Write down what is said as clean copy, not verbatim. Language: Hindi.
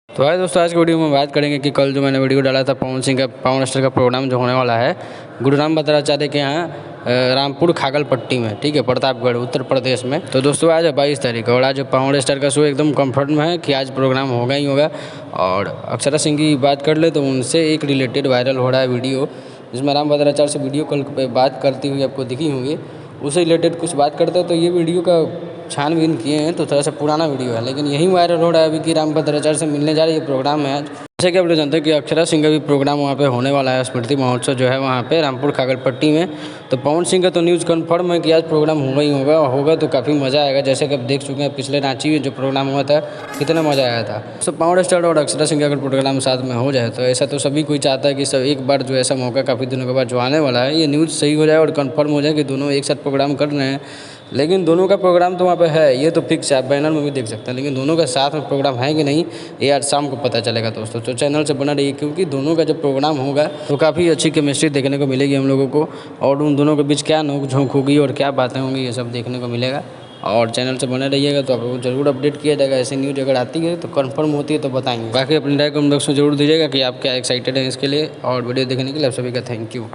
तो है दोस्तों, आज की वीडियो में बात करेंगे कि कल जो मैंने वीडियो डाला था पवन सिंह का पावर स्टार का प्रोग्राम जो होने वाला है गुरुराम भद्राचार्य के यहाँ रामपुर खागलपट्टी में, ठीक है, प्रतापगढ़ उत्तर प्रदेश में। तो दोस्तों आज है 22 तारीख और आज पावर स्टार का शो एकदम कंफर्म में है कि आज प्रोग्राम होगा ही होगा। और अक्षरा सिंह की बात कर ले तो उनसे एक रिलेटेड वायरल हो रहा है वीडियो, जिसमें राम भद्राचार्य से वीडियो कॉल पे बात करती हुई आपको दिखी होंगी। उससे रिलेटेड कुछ बात करते हैं तो ये वीडियो का छानबीन किए हैं तो थोड़ा सा पुराना वीडियो है, लेकिन यही वायरल हो रहा है अभी कि राम भद्राचार्य से मिलने जा रही है प्रोग्राम है आज। जैसे कि आप लोग जानते हैं कि अक्षरा सिंह का भी प्रोग्राम वहाँ पे होने वाला है, स्मृति महोत्सव जो है वहाँ पे रामपुर खागलपट्टी में। तो पवन सिंह का तो न्यूज़ कन्फर्म है कि आज प्रोग्राम होगा ही होगा तो काफ़ी मज़ा आएगा। जैसे कि आप देख चुके हैं पिछले रांची में जो प्रोग्राम हुआ था कितना मज़ा आया था। तो पावर स्टार और अक्षरा सिंह का अगर प्रोग्राम साथ में हो जाए तो ऐसा तो सभी कोई चाहता है कि सब एक बार जो ऐसा मौका काफ़ी दिनों के बाद जो आने वाला है ये न्यूज़ सही हो जाए और कन्फर्म हो जाए कि दोनों एक साथ प्रोग्राम कर रहे हैं। लेकिन दोनों का प्रोग्राम तो वहाँ पे है, ये तो फिक्स है, आप बैनर में भी देख सकते हैं। लेकिन दोनों का साथ में प्रोग्राम है कि नहीं ये आज शाम को पता चलेगा दोस्तों। तो चैनल से बना रहिए क्योंकि दोनों का जब प्रोग्राम होगा तो काफ़ी अच्छी केमिस्ट्री देखने को मिलेगी हम लोगों को, और उन दोनों के बीच क्या नोक झोंक होगी और क्या बातें होंगी ये सब देखने को मिलेगा। और चैनल से बने रहिएगा तो आपको जरूर अपडेट किया जाएगा। ऐसी न्यूज़ अगर आती है तो कंफर्म होती है तो बताएंगे। बाकी अपनी राय कमेंट बॉक्स में जरूर दीजिएगा कि आप क्या एक्साइटेड हैं इसके लिए। और वीडियो देखने के लिए आप सभी का थैंक यू।